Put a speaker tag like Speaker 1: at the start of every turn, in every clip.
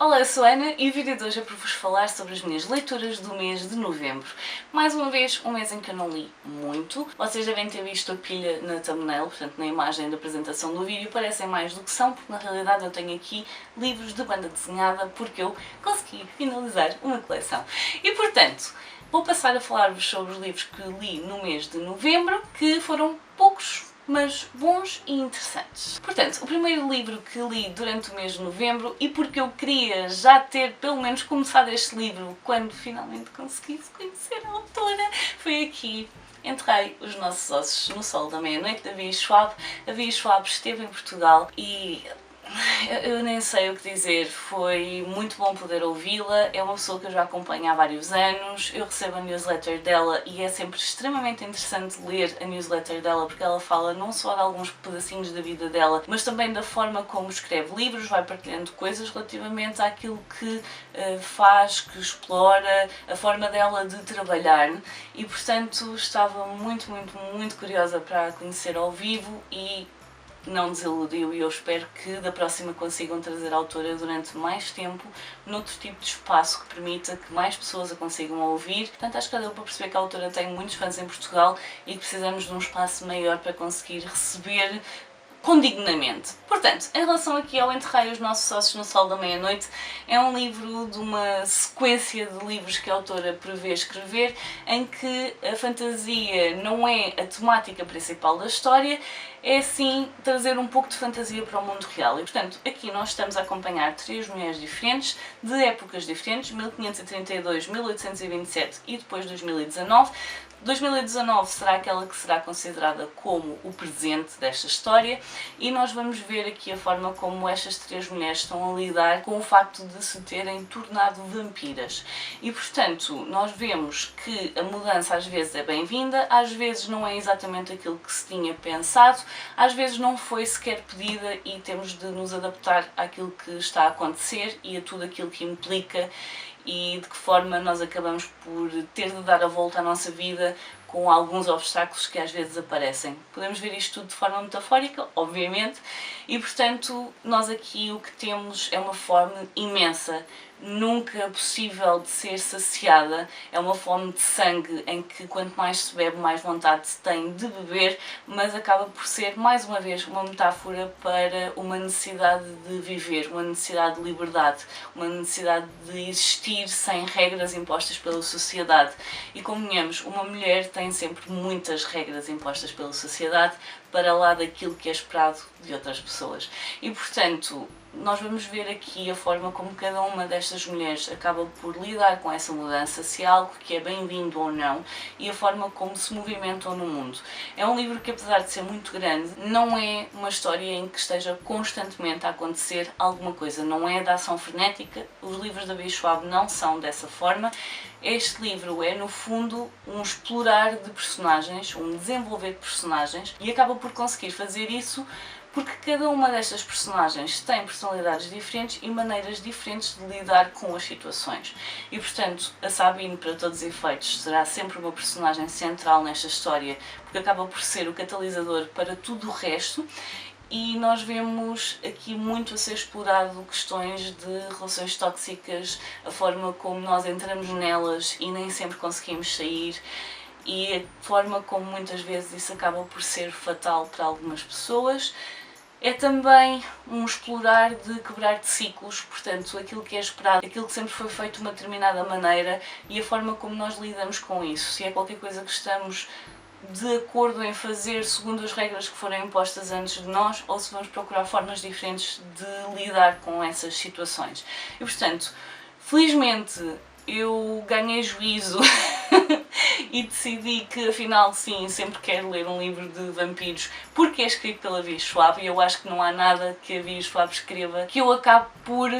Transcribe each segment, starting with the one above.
Speaker 1: Olá, eu sou a Ana e o vídeo de hoje é para vos falar sobre as minhas leituras do mês de novembro. Mais uma vez, um mês em que eu não li muito. Vocês devem ter visto a pilha na thumbnail, portanto na imagem da apresentação do vídeo, parecem mais do que são, porque na realidade eu tenho aqui livros de banda desenhada porque eu consegui finalizar uma coleção. E portanto, vou passar a falar-vos sobre os livros que li no mês de novembro, que foram poucos, mas bons e interessantes. Portanto, o primeiro livro que li durante o mês de novembro, e porque eu queria já ter pelo menos começado este livro quando finalmente consegui conhecer a autora, foi aqui Enterrei os Nossos Ossos no Sol da Meia-Noite, da Vi Schwab. A Vi Schwab esteve em Portugal e eu nem sei o que dizer, foi muito bom poder ouvi-la. É uma pessoa que eu já acompanho há vários anos, eu recebo a newsletter dela e é sempre extremamente interessante ler a newsletter dela porque ela fala não só de alguns pedacinhos da vida dela, mas também da forma como escreve livros, vai partilhando coisas relativamente àquilo que faz, que explora, a forma dela de trabalhar e portanto estava muito curiosa para a conhecer ao vivo e não desiludiu e eu espero que da próxima consigam trazer a autora durante mais tempo, noutro tipo de espaço que permita que mais pessoas a consigam ouvir. Portanto, acho que deu para perceber que a autora tem muitos fãs em Portugal e que precisamos de um espaço maior para conseguir receber condignamente. Portanto, em relação aqui ao Enterrei os Nossos Ossos no Sol da Meia-Noite, é um livro de uma sequência de livros que a autora prevê escrever, em que a fantasia não é a temática principal da história, é sim trazer um pouco de fantasia para o mundo real. E portanto, aqui nós estamos a acompanhar três mulheres diferentes, de épocas diferentes, 1532, 1827 e depois 2019. 2019 será aquela que será considerada como o presente desta história e nós vamos ver aqui a forma como estas três mulheres estão a lidar com o facto de se terem tornado vampiras. E portanto, nós vemos que a mudança às vezes é bem-vinda, às vezes não é exatamente aquilo que se tinha pensado, às vezes não foi sequer pedida e temos de nos adaptar àquilo que está a acontecer e a tudo aquilo que implica e de que forma nós acabamos por ter de dar a volta à nossa vida com alguns obstáculos que às vezes aparecem. Podemos ver isto tudo de forma metafórica, obviamente, e portanto nós aqui o que temos é uma fome imensa, nunca possível de ser saciada, é uma fome de sangue em que quanto mais se bebe mais vontade se tem de beber, mas acaba por ser mais uma vez uma metáfora para uma necessidade de viver, uma necessidade de liberdade, uma necessidade de existir sem regras impostas pela sociedade. E convenhamos, uma mulher tem sempre muitas regras impostas pela sociedade para lá daquilo que é esperado de outras pessoas. E portanto, nós vamos ver aqui a forma como cada uma destas mulheres acaba por lidar com essa mudança, se é algo que é bem-vindo ou não, e a forma como se movimentam no mundo. É um livro que, apesar de ser muito grande, não é uma história em que esteja constantemente a acontecer alguma coisa, não é da ação frenética, os livros da Vi Schwab não são dessa forma. Este livro é, no fundo, um explorar de personagens, um desenvolver de personagens, e acaba por conseguir fazer isso porque cada uma destas personagens tem personalidades diferentes e maneiras diferentes de lidar com as situações. E portanto, a Sabine, para todos os efeitos, será sempre uma personagem central nesta história, porque acaba por ser o catalisador para tudo o resto. E nós vemos aqui muito a ser explorado questões de relações tóxicas, a forma como nós entramos nelas e nem sempre conseguimos sair, e a forma como muitas vezes isso acaba por ser fatal para algumas pessoas. É também um explorar de quebrar de ciclos, portanto, aquilo que é esperado, aquilo que sempre foi feito de uma determinada maneira e a forma como nós lidamos com isso. Se é qualquer coisa que estamos de acordo em fazer segundo as regras que foram impostas antes de nós, ou se vamos procurar formas diferentes de lidar com essas situações. E portanto, felizmente eu ganhei juízo e decidi que afinal sim, sempre quero ler um livro de vampiros porque é escrito pela Vi Schwab e eu acho que não há nada que a Vi Schwab escreva que eu acabe por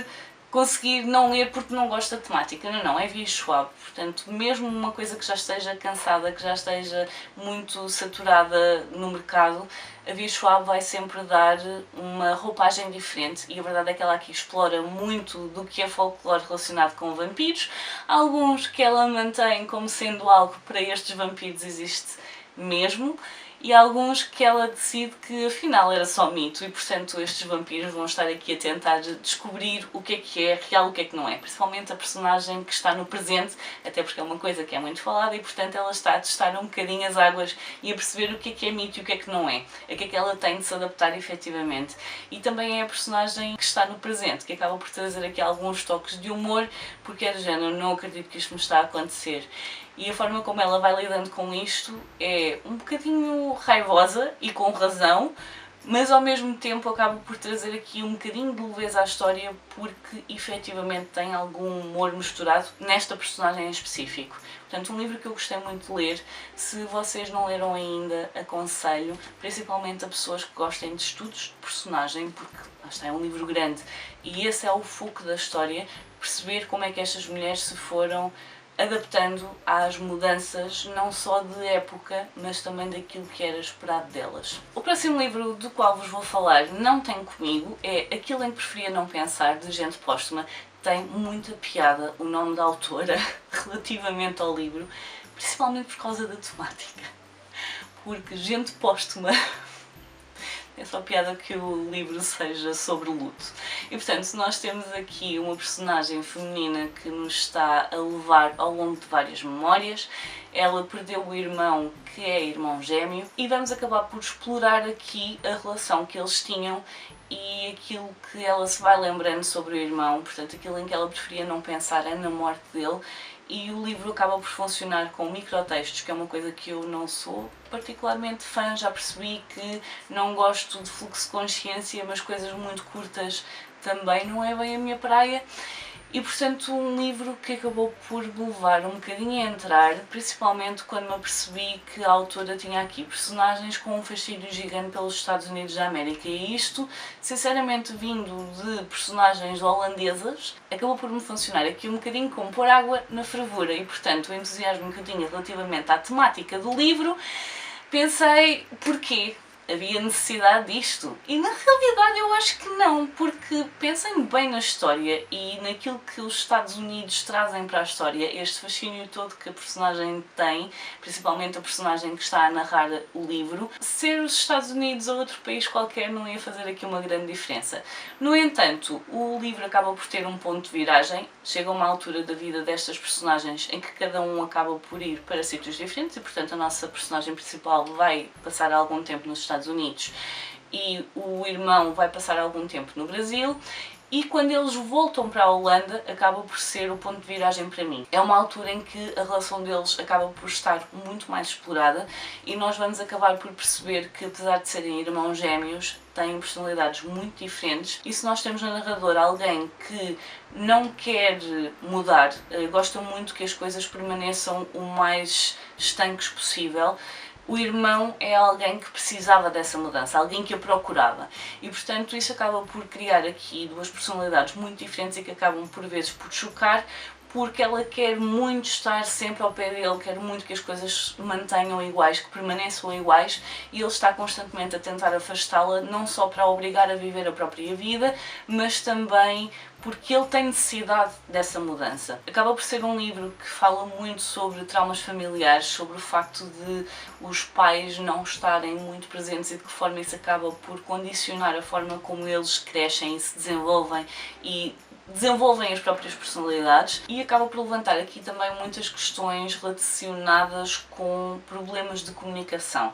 Speaker 1: conseguir não ler porque não gosto da temática. Não, é Vi Schwab. Portanto, mesmo uma coisa que já esteja cansada, que já esteja muito saturada no mercado, a Vi Schwab vai sempre dar uma roupagem diferente e a verdade é que ela aqui explora muito do que é folclore relacionado com vampiros, alguns que ela mantém como sendo algo que para estes vampiros existe mesmo, e alguns que ela decide que afinal era só mito e, portanto, estes vampiros vão estar aqui a tentar descobrir o que é real, o que não é. Principalmente a personagem que está no presente, até porque é uma coisa que é muito falada e, portanto, ela está a testar um bocadinho as águas e a perceber o que é mito e o que não é. A que é que ela tem de se adaptar efetivamente. E também é a personagem que está no presente, que acaba por trazer aqui alguns toques de humor, porque é do género, não acredito que isto me está a acontecer. E a forma como ela vai lidando com isto é um bocadinho raivosa e com razão, mas ao mesmo tempo acaba por trazer aqui um bocadinho de leveza à história, porque efetivamente tem algum humor misturado nesta personagem em específico. Portanto, um livro que eu gostei muito de ler. Se vocês não leram ainda, aconselho, principalmente a pessoas que gostem de estudos de personagem, porque lá está, é um livro grande e esse é o foco da história, perceber como é que estas mulheres se foram adaptando às mudanças, não só de época, mas também daquilo que era esperado delas. O próximo livro do qual vos vou falar não tem comigo, é Aquilo em que Preferia Não Pensar, de Gente Póstuma. Tem muita piada o nome da autora relativamente ao livro, principalmente por causa da temática. Porque Gente Póstuma é só piada que o livro seja sobre luto. E portanto, nós temos aqui uma personagem feminina que nos está a levar ao longo de várias memórias. Ela perdeu o irmão, que é irmão gêmeo, e vamos acabar por explorar aqui a relação que eles tinham e aquilo que ela se vai lembrando sobre o irmão, portanto aquilo em que ela preferia não pensar é na morte dele. E o livro acaba por funcionar com microtextos, que é uma coisa que eu não sou particularmente fã, já percebi que não gosto de fluxo de consciência, mas coisas muito curtas também não é bem a minha praia. E portanto um livro que acabou por me levar um bocadinho a entrar, principalmente quando me apercebi que a autora tinha aqui personagens com um fascínio gigante pelos Estados Unidos da América, e isto, sinceramente vindo de personagens holandesas, acabou por me funcionar aqui um bocadinho como pôr água na fervura, e portanto o entusiasmo que eu tinha relativamente à temática do livro, pensei, porquê? Havia necessidade disto? E na realidade eu acho que não, porque pensem bem na história e naquilo que os Estados Unidos trazem para a história, este fascínio todo que a personagem tem, principalmente a personagem que está a narrar o livro, ser os Estados Unidos ou outro país qualquer não ia fazer aqui uma grande diferença. No entanto, o livro acaba por ter um ponto de viragem, chega a uma altura da vida destas personagens em que cada um acaba por ir para sítios diferentes e portanto a nossa personagem principal vai passar algum tempo nos Estados Unidos e o irmão vai passar algum tempo no Brasil, e quando eles voltam para a Holanda acaba por ser o ponto de viragem para mim. É uma altura em que a relação deles acaba por estar muito mais explorada e nós vamos acabar por perceber que, apesar de serem irmãos gêmeos, têm personalidades muito diferentes, e se nós temos na narradora alguém que não quer mudar, gosta muito que as coisas permaneçam o mais estanques possível, o irmão é alguém que precisava dessa mudança, alguém que a procurava. E portanto isso acaba por criar aqui duas personalidades muito diferentes e que acabam por vezes por chocar, porque ela quer muito estar sempre ao pé dele, quer muito que as coisas mantenham iguais, que permaneçam iguais, e ele está constantemente a tentar afastá-la, não só para a obrigar a viver a própria vida, mas também porque ele tem necessidade dessa mudança. Acaba por ser um livro que fala muito sobre traumas familiares, sobre o facto de os pais não estarem muito presentes e de que forma isso acaba por condicionar a forma como eles crescem e se desenvolvem e desenvolvem as próprias personalidades, e acaba por levantar aqui também muitas questões relacionadas com problemas de comunicação.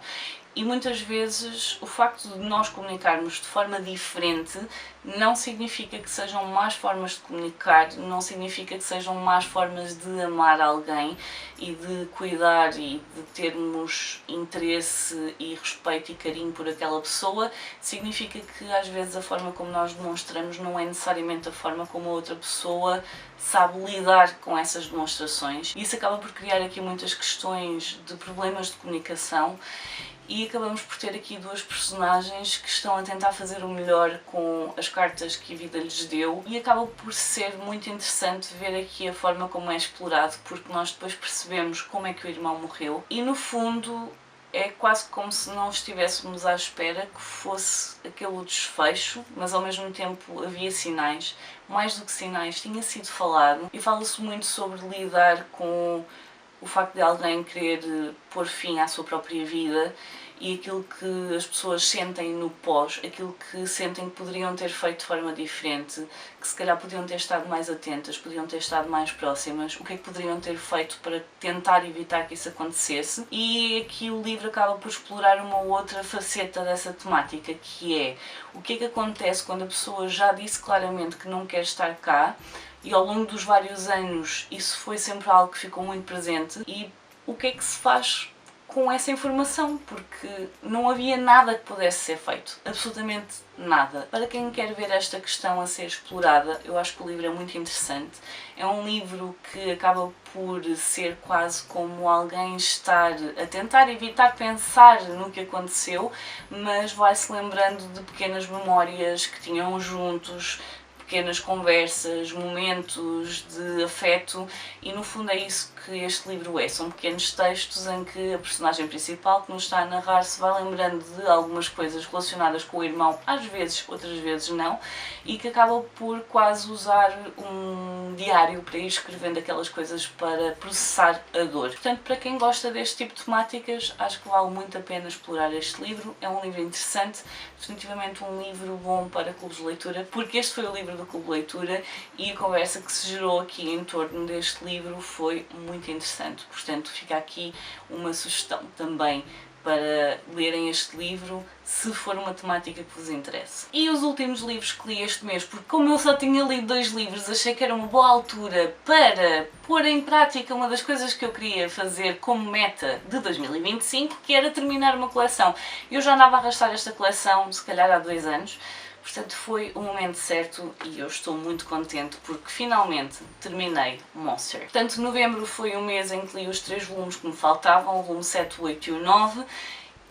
Speaker 1: E muitas vezes o facto de nós comunicarmos de forma diferente não significa que sejam más formas de comunicar, não significa que sejam más formas de amar alguém e de cuidar e de termos interesse e respeito e carinho por aquela pessoa. Significa que às vezes a forma como nós demonstramos não é necessariamente a forma como a outra pessoa sabe lidar com essas demonstrações. E isso acaba por criar aqui muitas questões de problemas de comunicação. E acabamos por ter aqui duas personagens que estão a tentar fazer o melhor com as cartas que a vida lhes deu, e acaba por ser muito interessante ver aqui a forma como é explorado, porque nós depois percebemos como é que o irmão morreu e no fundo é quase como se não estivéssemos à espera que fosse aquele desfecho, mas ao mesmo tempo havia sinais, mais do que sinais, tinha sido falado, e fala-se muito sobre lidar com o facto de alguém querer pôr fim à sua própria vida e aquilo que as pessoas sentem no pós, aquilo que sentem que poderiam ter feito de forma diferente, que se calhar podiam ter estado mais atentas, podiam ter estado mais próximas, o que é que poderiam ter feito para tentar evitar que isso acontecesse. E aqui o livro acaba por explorar uma outra faceta dessa temática, que é o que é que acontece quando a pessoa já disse claramente que não quer estar cá e ao longo dos vários anos isso foi sempre algo que ficou muito presente, e o que é que se faz com essa informação, porque não havia nada que pudesse ser feito, absolutamente nada. Para quem quer ver esta questão a ser explorada, eu acho que o livro é muito interessante. É um livro que acaba por ser quase como alguém estar a tentar evitar pensar no que aconteceu, mas vai-se lembrando de pequenas memórias que tinham juntos, pequenas conversas, momentos de afeto, e no fundo é isso que este livro é. São pequenos textos em que a personagem principal que nos está a narrar se vai lembrando de algumas coisas relacionadas com o irmão, às vezes, outras vezes não, e que acaba por quase usar um diário para ir escrevendo aquelas coisas para processar a dor. Portanto, para quem gosta deste tipo de temáticas, acho que vale muito a pena explorar este livro. É um livro interessante, definitivamente um livro bom para clubes de leitura, porque este foi o livro do Clube de Leitura e a conversa que se gerou aqui em torno deste livro foi muito interessante. Portanto, fica aqui uma sugestão também para lerem este livro, se for uma temática que vos interesse. E os últimos livros que li este mês, porque como eu só tinha lido 2 livros, achei que era uma boa altura para pôr em prática uma das coisas que eu queria fazer como meta de 2025, que era terminar uma coleção. Eu já andava a arrastar esta coleção, se calhar há 2 anos, portanto foi o momento certo e eu estou muito contente porque finalmente terminei Monster. Portanto, novembro foi o mês em que li os 3 volumes que me faltavam, o volume 7, 8 e o 9,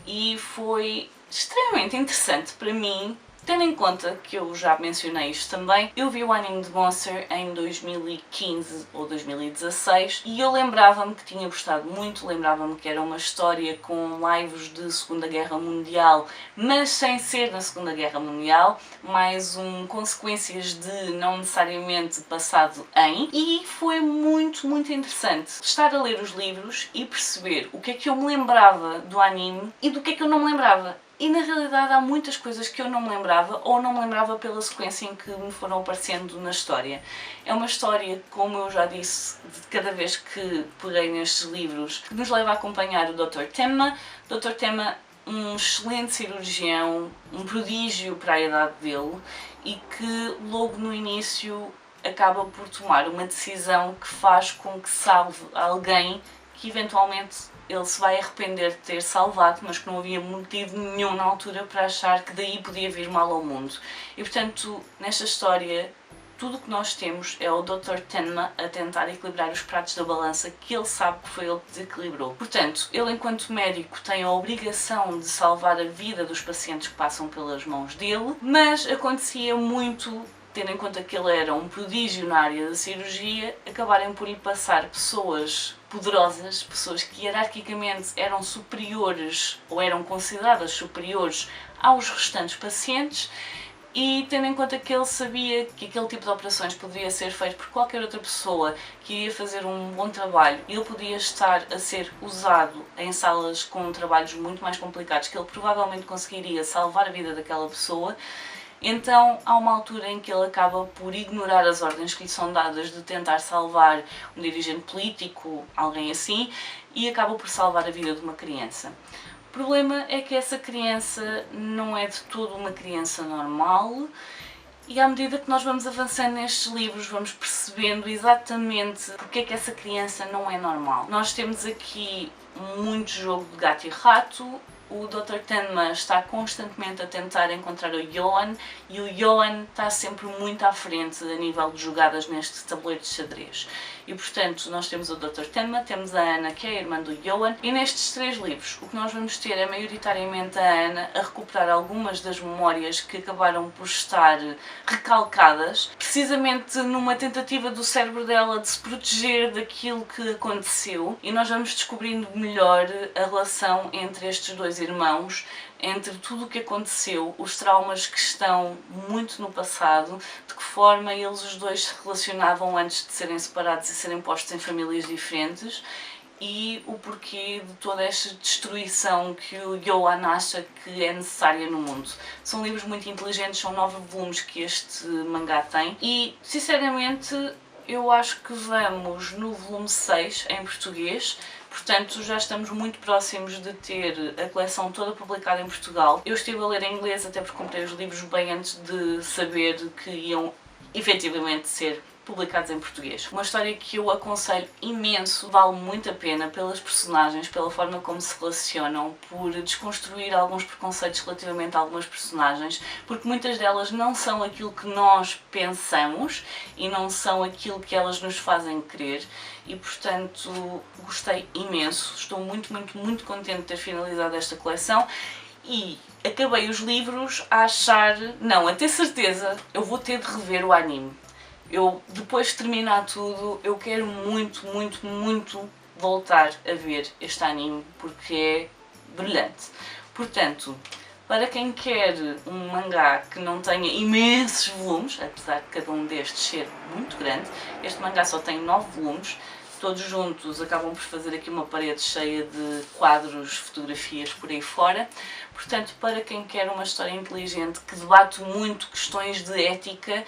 Speaker 1: e foi extremamente interessante para mim, tendo em conta que eu já mencionei isto também. Eu vi o anime de Monster em 2015 ou 2016 e eu lembrava-me que tinha gostado muito, lembrava-me que era uma história com lives de Segunda Guerra Mundial, mas sem ser na Segunda Guerra Mundial, mais consequências de não necessariamente passado em, e foi muito, muito interessante estar a ler os livros e perceber o que é que eu me lembrava do anime e do que é que eu não me lembrava. E na realidade há muitas coisas que eu não me lembrava, ou não me lembrava pela sequência em que me foram aparecendo na história. É uma história, como eu já disse, de cada vez que peguei nestes livros, que nos leva a acompanhar o Dr. Tenma. Dr. Tenma, um excelente cirurgião, um prodígio para a idade dele, e que logo no início acaba por tomar uma decisão que faz com que salve alguém que eventualmente ele se vai arrepender de ter salvado, mas que não havia motivo nenhum na altura para achar que daí podia vir mal ao mundo. E portanto, nesta história, tudo o que nós temos é o Dr. Tenma a tentar equilibrar os pratos da balança, que ele sabe que foi ele que desequilibrou. Portanto, ele enquanto médico tem a obrigação de salvar a vida dos pacientes que passam pelas mãos dele, mas acontecia muito, tendo em conta que ele era um prodígio na área da cirurgia, acabarem por lhe passar pessoas poderosas, pessoas que hierarquicamente eram superiores ou eram consideradas superiores aos restantes pacientes, e tendo em conta que ele sabia que aquele tipo de operações poderia ser feito por qualquer outra pessoa que iria fazer um bom trabalho, e ele podia estar a ser usado em salas com trabalhos muito mais complicados, que ele provavelmente conseguiria salvar a vida daquela pessoa. Então há uma altura em que ele acaba por ignorar as ordens que lhe são dadas de tentar salvar um dirigente político, alguém assim, e acaba por salvar a vida de uma criança. O problema é que essa criança não é de todo uma criança normal, e à medida que nós vamos avançando nestes livros vamos percebendo exatamente porque é que essa criança não é normal. Nós temos aqui muito jogo de gato e rato. O Dr. Tenma está constantemente a tentar encontrar o Yoan, e o Yoan está sempre muito à frente a nível de jogadas neste tabuleiro de xadrez. E portanto nós temos o Dr. Tenma, temos a Ana, que é a irmã do Yoan, e nestes 3 livros o que nós vamos ter é maioritariamente a Ana a recuperar algumas das memórias que acabaram por estar recalcadas, precisamente numa tentativa do cérebro dela de se proteger daquilo que aconteceu, e nós vamos descobrindo melhor a relação entre estes 2 irmãos, entre tudo o que aconteceu, os traumas que estão muito no passado, de que forma eles os 2 se relacionavam antes de serem separados e serem postos em famílias diferentes, e o porquê de toda esta destruição que o Yoan acha que é necessária no mundo. São livros muito inteligentes, são 9 volumes que este mangá tem e, sinceramente, eu acho que vamos no volume 6 em português, portanto já estamos muito próximos de ter a coleção toda publicada em Portugal. Eu estive a ler em inglês até porque comprei os livros bem antes de saber que iam efetivamente ser publicados em português. Uma história que eu aconselho imenso, vale muito a pena pelas personagens, pela forma como se relacionam, por desconstruir alguns preconceitos relativamente a algumas personagens, porque muitas delas não são aquilo que nós pensamos e não são aquilo que elas nos fazem crer e, portanto, gostei imenso. Estou muito contente de ter finalizado esta coleção e acabei os livros a achar, não, a ter certeza, eu vou ter de rever o anime. Eu, depois de terminar tudo, eu quero muito voltar a ver este anime porque é brilhante. Portanto, para quem quer um mangá que não tenha imensos volumes, apesar de cada um destes ser muito grande, este mangá só tem 9 volumes, todos juntos acabam por fazer aqui uma parede cheia de quadros, fotografias por aí fora. Portanto, para quem quer uma história inteligente que debate muito questões de ética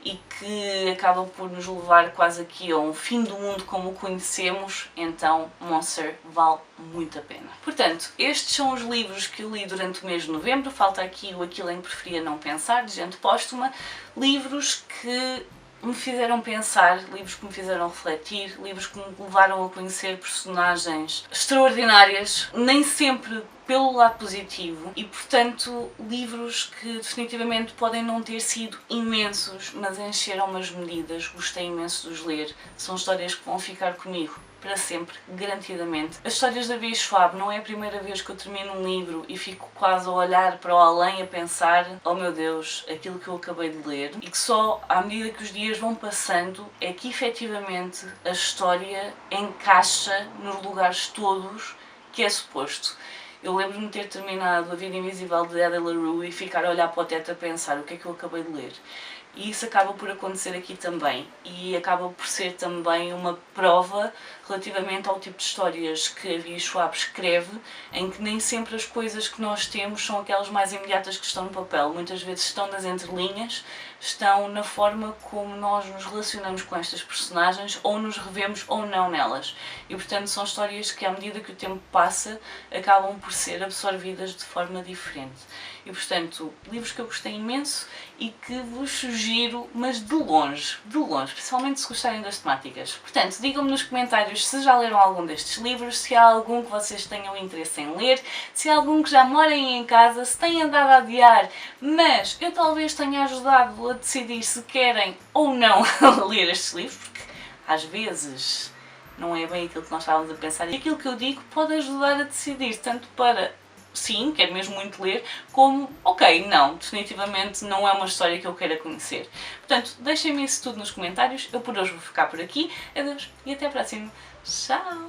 Speaker 1: e que acaba por nos levar quase aqui a um fim do mundo como o conhecemos, então Monster vale muito a pena. Portanto, estes são os livros que eu li durante o mês de novembro. Falta aqui o Aquilo em que Preferia Não Pensar, de Gente Póstuma. Livros que me fizeram pensar, livros que me fizeram refletir, livros que me levaram a conhecer personagens extraordinárias, nem sempre pelo lado positivo e, portanto, livros que definitivamente podem não ter sido imensos, mas encheram-me as medidas, gostei imenso de os ler, são histórias que vão ficar comigo para sempre, garantidamente. As histórias da Bia Schwab não é a primeira vez que eu termino um livro e fico quase a olhar para o além a pensar, oh meu Deus, aquilo que eu acabei de ler, e que só à medida que os dias vão passando é que efetivamente a história encaixa nos lugares todos que é suposto. Eu lembro-me de ter terminado A Vida Invisível de Ada LaRue e ficar a olhar para o teto a pensar o que é que eu acabei de ler. E isso acaba por acontecer aqui também e acaba por ser também uma prova relativamente ao tipo de histórias que a Bia Schwab escreve, em que nem sempre as coisas que nós temos são aquelas mais imediatas que estão no papel. Muitas vezes estão nas entrelinhas, estão na forma como nós nos relacionamos com estas personagens ou nos revemos ou não nelas. E portanto são histórias que à medida que o tempo passa acabam por ser absorvidas de forma diferente. E portanto, livros que eu gostei imenso e que vos sugiro, mas de longe, principalmente se gostarem das temáticas. Portanto, digam-me nos comentários se já leram algum destes livros, se há algum que vocês tenham interesse em ler, se há algum que já morem em casa, se têm andado a adiar, mas eu talvez tenha ajudado a decidir se querem ou não ler estes livros, porque às vezes não é bem aquilo que nós estávamos a pensar e aquilo que eu digo pode ajudar a decidir, tanto para sim, quero mesmo muito ler, como, ok, não, definitivamente não é uma história que eu queira conhecer. Portanto, deixem-me isso tudo nos comentários, eu por hoje vou ficar por aqui, adeus e até à próxima. Tchau!